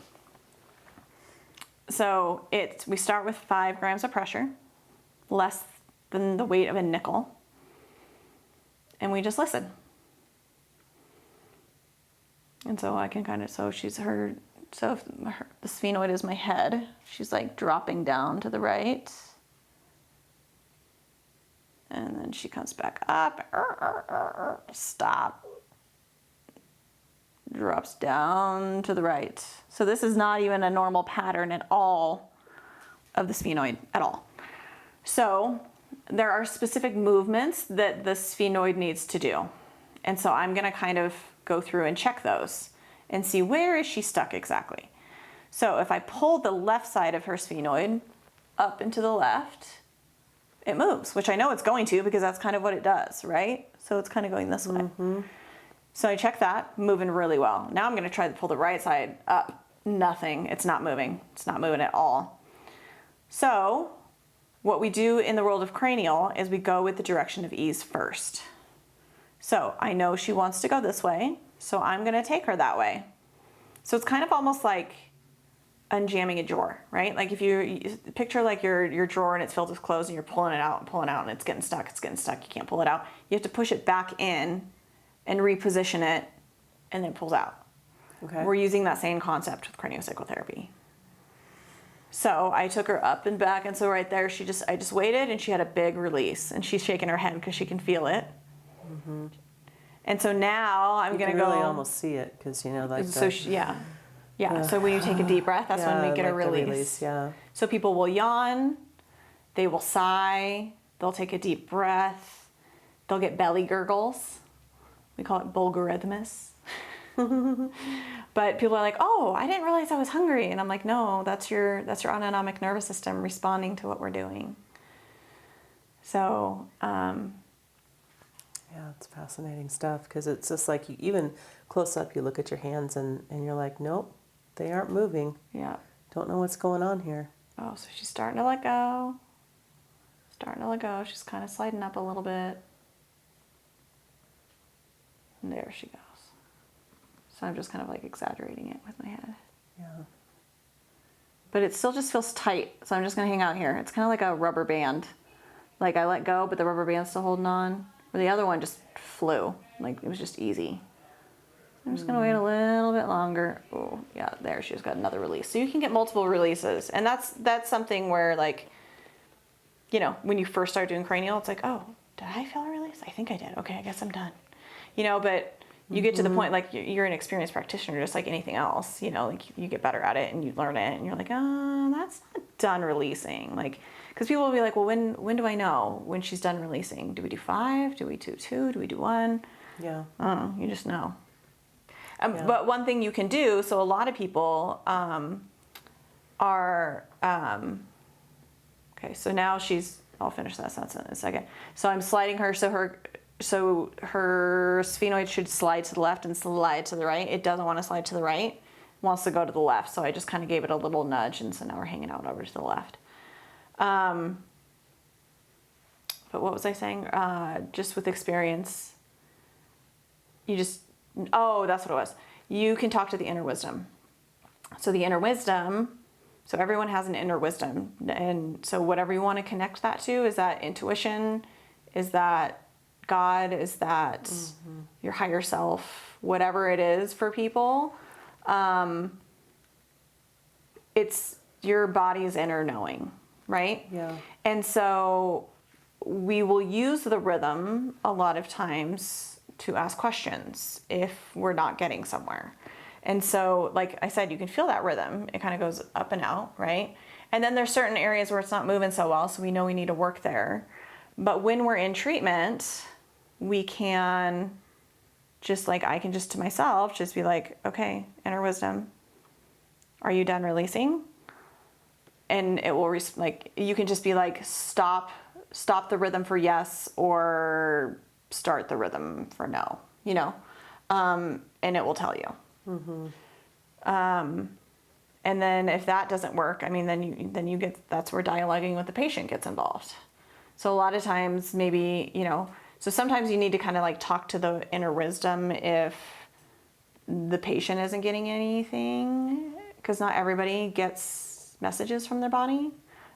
So we start with 5 grams of pressure, less than the weight of a nickel. And we just listen. And so I can kind of, the sphenoid is my head. She's like dropping down to the right. And then she comes back up. Stop. Drops down to the right. So this is not even a normal pattern at all of the sphenoid at all. So there are specific movements that the sphenoid needs to do. And so I'm gonna kind of go through and check those and see where is she stuck exactly. So if I pull the left side of her sphenoid up and to the left, it moves, which I know it's going to because that's kind of what it does, right? So it's kind of going this way. So I check that, moving really well. Now I'm gonna try to pull the right side up. Nothing, it's not moving. It's not moving at all. So what we do in the world of cranial is we go with the direction of ease first. So I know she wants to go this way, so I'm gonna take her that way. So it's kind of almost like unjamming a drawer, right? Like if you picture like your drawer and it's filled with clothes and you're pulling it out and it's getting stuck, you can't pull it out. You have to push it back in and reposition it and then it pulls out. Okay. We're using that same concept with craniosacral therapy. So I took her up and back, and so right there, I just waited, and she had a big release, and she's shaking her head because she can feel it. Mm-hmm. And so now I'm going to go. You can really almost see it because like. So yeah. So when you take a deep breath, that's when we get a release. Yeah. So people will yawn, they will sigh, they'll take a deep breath, they'll get belly gurgles. We call it bulgarrhythmus. But people are like, "Oh, I didn't realize I was hungry," and I'm like, "No, that's your autonomic nervous system responding to what we're doing." So, yeah, it's fascinating stuff because it's just like even close up, you look at your hands and you're like, "Nope, they aren't moving." yeah. Don't know what's going on here. Oh, so she's starting to let go. She's kind of sliding up a little bit. And there she goes. So I'm just kind of like exaggerating it with my head. Yeah. But it still just feels tight, so I'm just going to hang out here. It's kind of like a rubber band. Like I let go, but the rubber band's still holding on. Or the other one just flew. Like it was just easy. I'm just going to wait a little bit longer. Oh, yeah, there, she's got another release. So you can get multiple releases. And that's something where, like, when you first start doing cranial, it's like, oh, did I feel a release? I think I did. Okay, I guess I'm done. But you get to the point, like, you're an experienced practitioner, just like anything else, like you get better at it and you learn it and you're like, oh, that's not done releasing. Like, because people will be like, well, when do I know when she's done releasing? Do we do 5? Do we do 2? Do we do 1? Yeah. You just know. Yeah. But one thing you can do, so a lot of people are, okay, so now I'll finish that sentence in a second. So I'm sliding her, so her sphenoid should slide to the left and slide to the right. It doesn't want to slide to the right. It wants to go to the left. So I just kind of gave it a little nudge, and so now we're hanging out over to the left. But what was I saying? Just with experience, that's what it was. You can talk to the inner wisdom. So the inner wisdom, so everyone has an inner wisdom. And so whatever you want to connect that to, is that intuition? Is that God? Is that your higher self? Whatever it is for people, it's your body's inner knowing, right? Yeah. And so we will use the rhythm a lot of times to ask questions if we're not getting somewhere. And so, like I said, you can feel that rhythm. It kind of goes up and out, right? And then there's certain areas where it's not moving so well, so we know we need to work there. But when we're in treatment, we can I can just to myself just be like, okay, inner wisdom, are you done releasing? And it will you can just be like, stop the rhythm for yes, or start the rhythm for no, and it will tell you. Mm-hmm. And then if that doesn't work, then you get, that's where dialoguing with the patient gets involved. So a lot of times maybe, so sometimes you need to kind of like talk to the inner wisdom if the patient isn't getting anything, because not everybody gets messages from their body.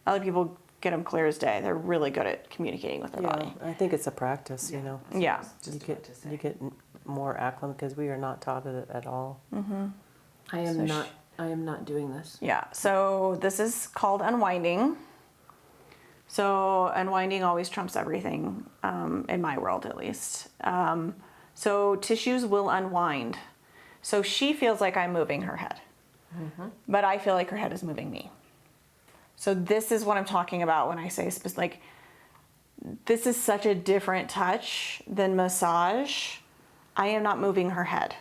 Other people get them clear as day. They're really good at communicating with their body. I think it's a practice, Yeah. You get more acclimated because we are not taught it at all. Mm-hmm. I am not doing this. Yeah. So this is called unwinding. So unwinding always trumps everything, in my world at least. So tissues will unwind. So she feels like I'm moving her head, but I feel like her head is moving me. So this is what I'm talking about when I say this is such a different touch than massage. I am not moving her head.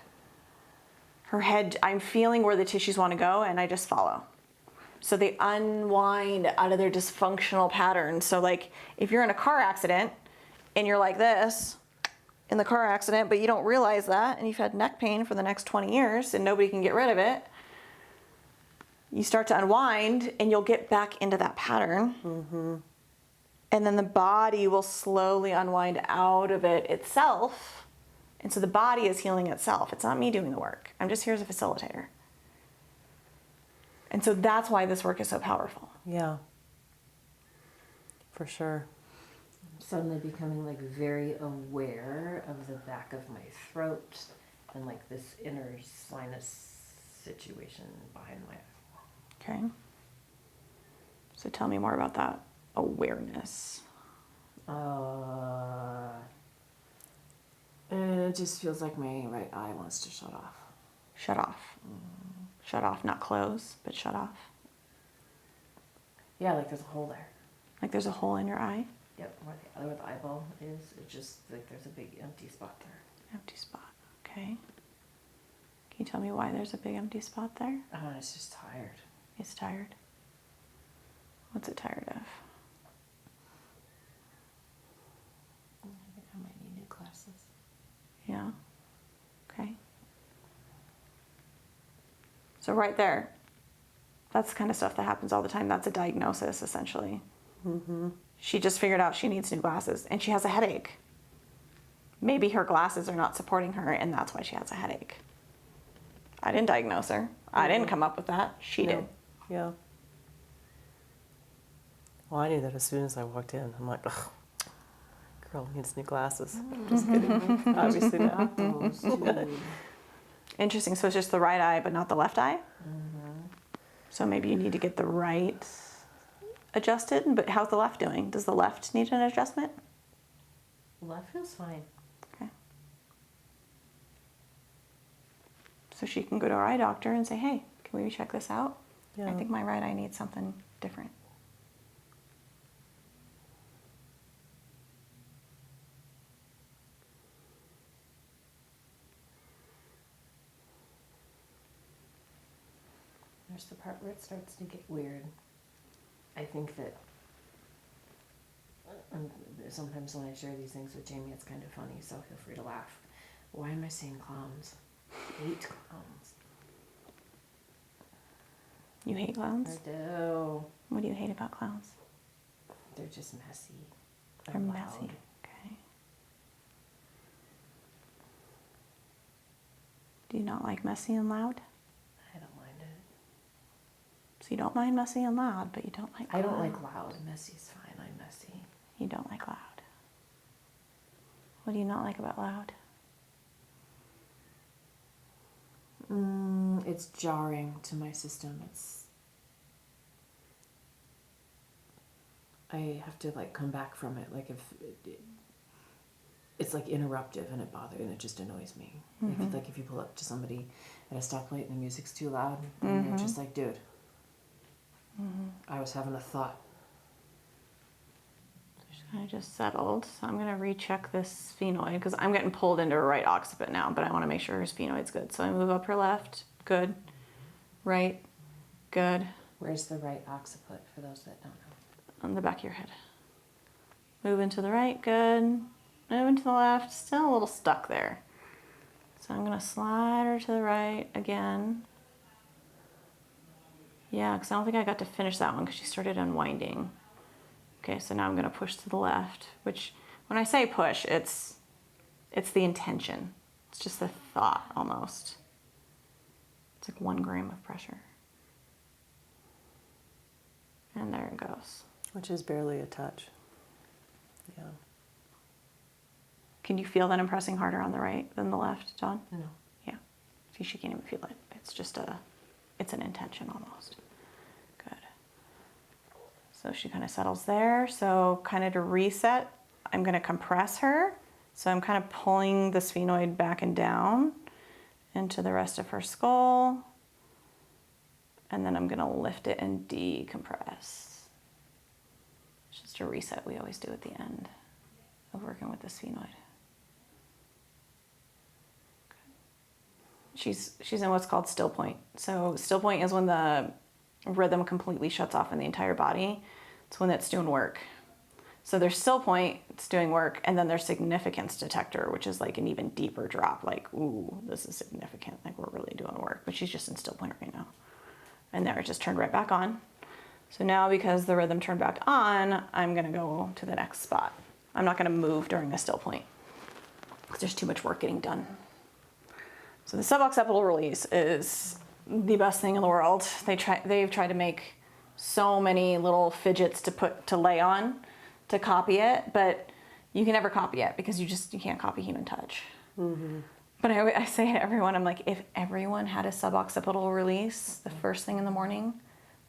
Her head, I'm feeling where the tissues want to go, and I just follow. So they unwind out of their dysfunctional patterns. So like if you're in a car accident and you're like this in the car accident, but you don't realize that, and you've had neck pain for the next 20 years and nobody can get rid of it, you start to unwind and you'll get back into that pattern. Mm-hmm. And then the body will slowly unwind out of it itself. And so the body is healing itself. It's not me doing the work. I'm just here as a facilitator. And so that's why this work is so powerful. Yeah. For sure. I'm suddenly becoming like very aware of the back of my throat and like this inner sinus situation behind my Okay. So tell me more about that awareness. and it just feels like my right eye wants to shut off. Shut off. Shut off, not close, but shut off. Yeah, like there's a hole there. Like there's a hole in your eye. Yep, where the eyeball is, it's just like there's a big empty spot there. Empty spot. Okay. Can you tell me why there's a big empty spot there? Oh, it's just tired. It's tired. What's it tired of? I think I might need new glasses. Yeah. Okay. So right there, that's the kind of stuff that happens all the time. That's a diagnosis, essentially. Mm-hmm. She just figured out she needs new glasses, and she has a headache. Maybe her glasses are not supporting her, and that's why she has a headache. I didn't diagnose her. I didn't come up with that. She did. Yeah. Well, I knew that as soon as I walked in. I'm like, ugh, girl needs new glasses. Just kidding. Obviously not. Interesting. So it's just the right eye, but not the left eye? So maybe you need to get the right adjusted. But how's the left doing? Does the left need an adjustment? Left feels fine. Okay. So she can go to her eye doctor and say, hey, can we check this out? Yeah. I think my right eye needs something different. There's the part where it starts to get weird. I think that sometimes when I share these things with Jamie, it's kind of funny, so feel free to laugh. Why am I saying clowns? I hate clowns. You hate clowns? I do. What do you hate about clowns? They're just messy. They're and messy. loud. Okay. Do you not like messy and loud? I don't mind it. So you don't mind messy and loud, but you don't like I don't loud. like loud. Messy's fine. I'm messy. You don't like loud. What do you not like about loud? It's jarring to my system. I have to like come back from it. Like if it's like interruptive and it just annoys me. Like if you pull up to somebody at a stoplight and the music's too loud, and you're just like, dude, I was having a thought. She's kind of just settled. So I'm going to recheck this sphenoid because I'm getting pulled into her right occiput now, but I want to make sure her sphenoid's good. So I move up her left. Good. Right. Good. Where's the right occiput for those that don't know? On the back of your head. Moving to the right. Good. Moving to the left. Still a little stuck there. So I'm going to slide her to the right again. Yeah, because I don't think I got to finish that one because she started unwinding. Okay, so now I'm going to push to the left, which when I say push, it's the intention. It's just the thought almost. It's like 1 gram of pressure. And there it goes. Which is barely a touch. Yeah. Can you feel that I'm pressing harder on the right than the left, Dawn? No. Yeah. See, she can't even feel it. It's just it's an intention almost. Good. So she kind of settles there. So kind of to reset, I'm going to compress her. So I'm kind of pulling the sphenoid back and down into the rest of her skull. And then I'm going to lift it and decompress. It's just a reset we always do at the end of working with the sphenoid. She's in what's called still point. So still point is when the rhythm completely shuts off in the entire body. It's when it's doing work. So there's still point, it's doing work, and then there's significance detector, which is like an even deeper drop, like, ooh, this is significant, like we're really doing work. But she's just in still point right now. And there, it just turned right back on. So now because the rhythm turned back on, I'm gonna go to the next spot. I'm not gonna move during a still point because there's too much work getting done. So the suboccipital release is the best thing in the world. They've tried to make so many little fidgets to lay on to copy it, but you can never copy it because you can't copy human touch. Mm-hmm. But I say to everyone, I'm like, if everyone had a suboccipital release the first thing in the morning,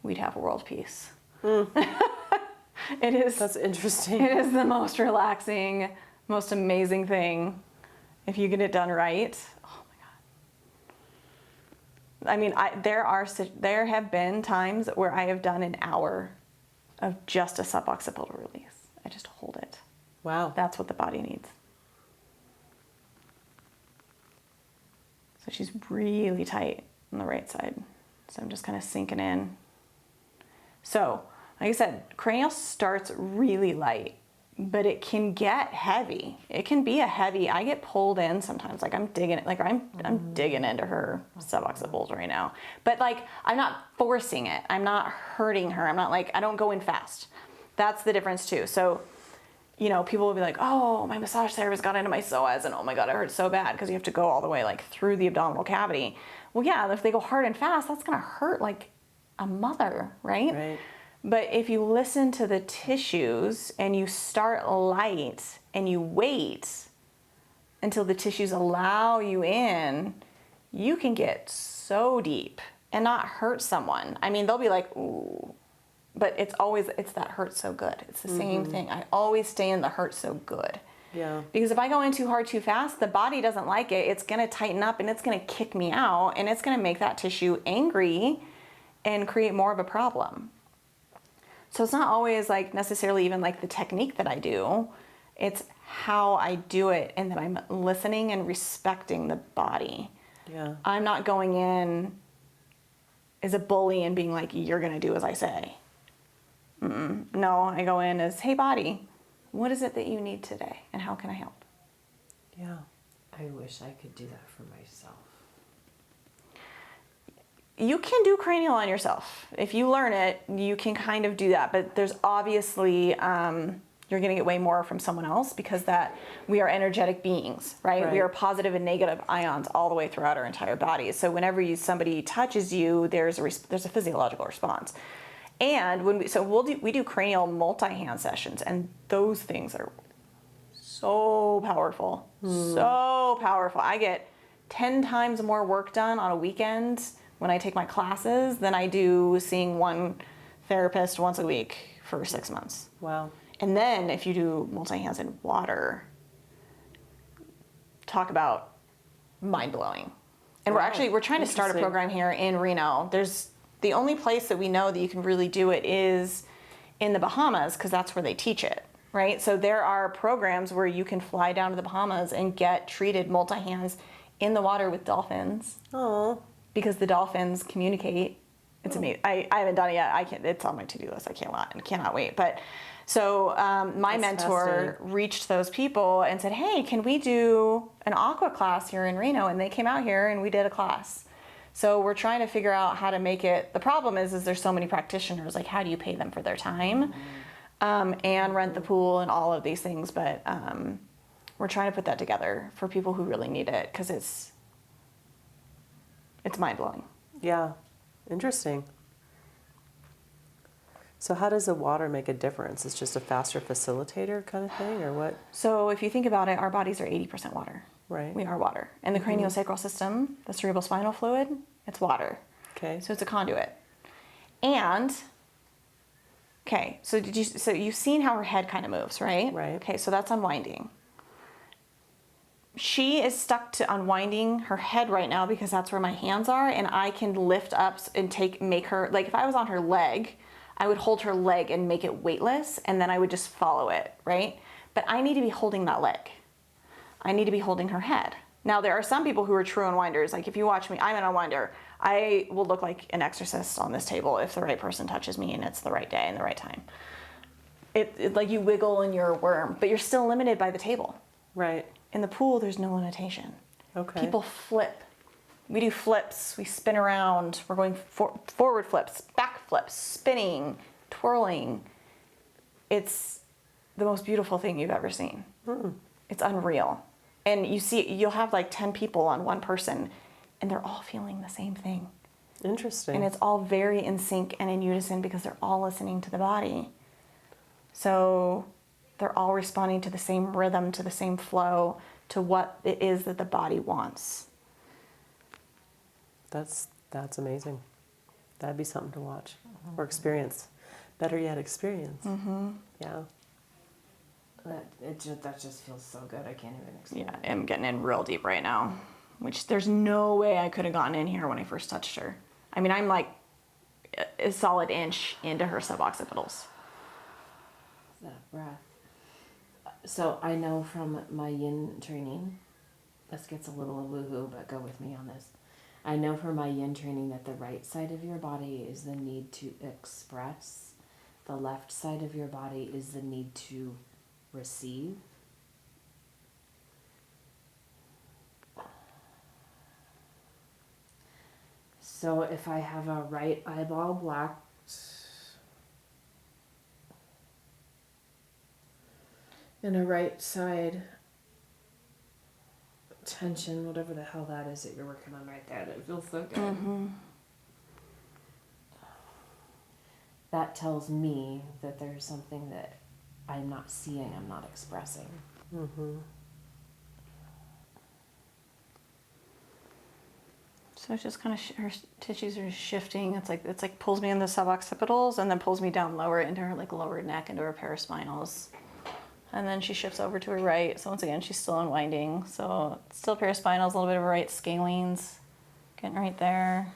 we'd have world peace. It is. That's interesting. It is the most relaxing, most amazing thing if you get it done right. Oh my God. I mean, there have been times where I have done an hour of just a suboccipital release. I just hold it. Wow. That's what the body needs. So she's really tight on the right side. So I'm just kind of sinking in. So, like I said, cranial starts really light, but it can get heavy. It can be I get pulled in sometimes. Like I'm digging into her suboccipitals right now. But like, I'm not forcing it. I'm not hurting her. I'm not like, I don't go in fast. That's the difference too. So, you know, people will be like, oh, my massage therapist got into my psoas and oh my God, it hurts so bad because you have to go all the way like through the abdominal cavity. Well, yeah, if they go hard and fast, that's going to hurt like a mother, right? Right. But if you listen to the tissues and you start light and you wait until the tissues allow you in, you can get so deep and not hurt someone. I mean, they'll be like, ooh. But it's that hurt so good. It's the same thing. I always stay in the hurt so good. Yeah. Because if I go in too hard too fast, the body doesn't like it. It's going to tighten up and it's going to kick me out and it's going to make that tissue angry and create more of a problem. So it's not always like necessarily even like the technique that I do. It's how I do it and that I'm listening and respecting the body. Yeah. I'm not going in as a bully and being like, you're going to do as I say. No, I go in as, hey body, what is it that you need today and how can I help? Yeah. I wish I could do that for myself. You can do cranial on yourself. If you learn it, you can kind of do that. But there's obviously, you're going to get way more from someone else because we are energetic beings, right? We are positive and negative ions all the way throughout our entire body. So whenever somebody touches you, there's a physiological response. And we do cranial multi-hand sessions, and those things are so powerful, so powerful. I get 10 times more work done on a weekend when I take my classes than I do seeing one therapist once a week for 6 months. Wow. And then if you do multi-hands in water, talk about mind-blowing. And we're trying to start a program here in Reno. The only place that we know that you can really do it is in the Bahamas because that's where they teach it, right? So there are programs where you can fly down to the Bahamas and get treated multi-hands in the water with dolphins. Oh. Because the dolphins communicate. It's amazing. I haven't done it yet. It's on my to-do list. I cannot wait. But so my mentor reached those people and said, hey, can we do an aqua class here in Reno? And they came out here and we did a class. So we're trying to figure out how to make it. The problem is there's so many practitioners. Like, how do you pay them for their time and rent the pool and all of these things? But we're trying to put that together for people who really need it because it's mind-blowing. Yeah. Interesting. So how does the water make a difference? It's just a faster facilitator kind of thing, or what? So if you think about it, our bodies are 80% water. Right. We are water. And the craniosacral system, the cerebral spinal fluid, it's water. Okay. So it's a conduit. And, okay, so you've seen how her head kind of moves, right? Right. Okay, so that's unwinding. She is stuck to unwinding her head right now because that's where my hands are, and I can lift up and make her, like if I was on her leg, I would hold her leg and make it weightless, and then I would just follow it, right? But I need to be holding that leg. I need to be holding her head. Now, there are some people who are true unwinders. Like if you watch me, I'm an unwinder. I will look like an exorcist on this table if the right person touches me and it's the right day and the right time. It like you wiggle and you're a worm, but you're still limited by the table. Right. In the pool, there's no limitation. Okay. People flip. We do flips. We spin around. We're going forward flips, back flips, spinning, twirling. It's the most beautiful thing you've ever seen. It's unreal. And you'll have like 10 people on one person, and they're all feeling the same thing. Interesting. And it's all very in sync and in unison because they're all listening to the body. So they're all responding to the same rhythm, to the same flow, to what it is that the body wants. That's amazing. That'd be something to watch or experience. Better yet, experience. Yeah. That just feels so good. I can't even explain. Yeah, I'm getting in real deep right now, which there's no way I could have gotten in here when I first touched her. I mean, I'm like a solid inch into her suboccipitals. That breath. So I know from my yin training, this gets a little woohoo, but go with me on this. I know from my yin training that the right side of your body is the need to express. The left side of your body is the need to receive. So if I have a right eyeball blocked, and a right side tension, whatever the hell that is that you're working on right there, it feels so good. That tells me that there's something that I'm not seeing, I'm not expressing. So it's just kind of her tissues are shifting. It's like pulls me in the suboccipitals and then pulls me down lower into her like lower neck, into her paraspinals. And then she shifts over to her right. So once again, she's still unwinding. So still paraspinals, a little bit of her right scalenes, getting right there.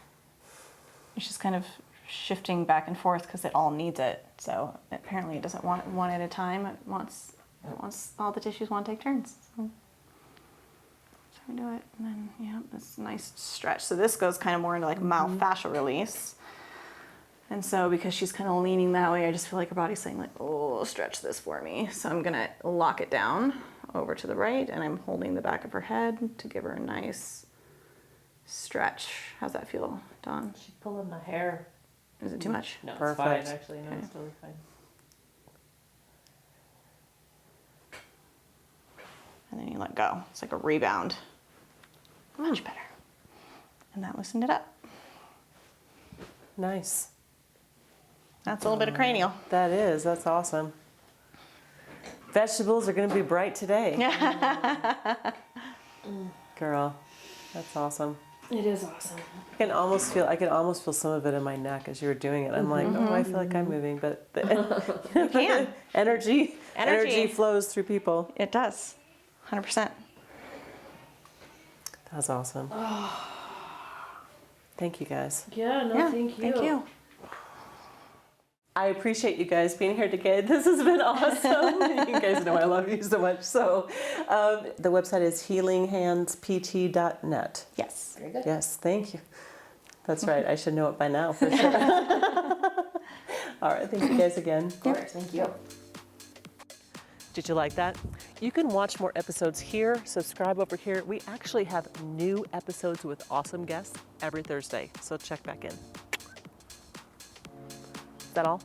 It's just kind of shifting back and forth because it all needs it. So apparently it doesn't want one at a time. It wants all the tissues want to take turns. So we do it, and then yeah, this nice stretch. So this goes kind of more into like myofascial release. And so because she's kind of leaning that way, I just feel like her body's saying like, oh, stretch this for me. So I'm gonna lock it down over to the right, and I'm holding the back of her head to give her a nice stretch. How's that feel, Dawn? She's pulling my hair. Is it too much? No, it's Perfect. fine, actually. No, it's totally fine. And then you let go. It's like a rebound. Much better. And that loosened it up. Nice. That's a little bit of cranial. That is. That's awesome. Vegetables are going to be bright today. Girl, that's awesome. It is awesome. I can almost feel some of it in my neck as you were doing it. I'm like, oh, I feel like I'm moving, but You can. energy flows through people. It does. 100%. That's awesome. Thank you guys. Yeah, no, Yeah, thank you. Thank you. I appreciate you guys being here today. This has been awesome. You guys know I love you so much. So the website is healinghandspt.net. Yes. Very good. Yes, thank you. That's right. I should know it by now for sure. All right. Thank you guys again. Of course, thank you. Did you like that? You can watch more episodes here. Subscribe over here. We actually have new episodes with awesome guests every Thursday. So check back in. Is that all?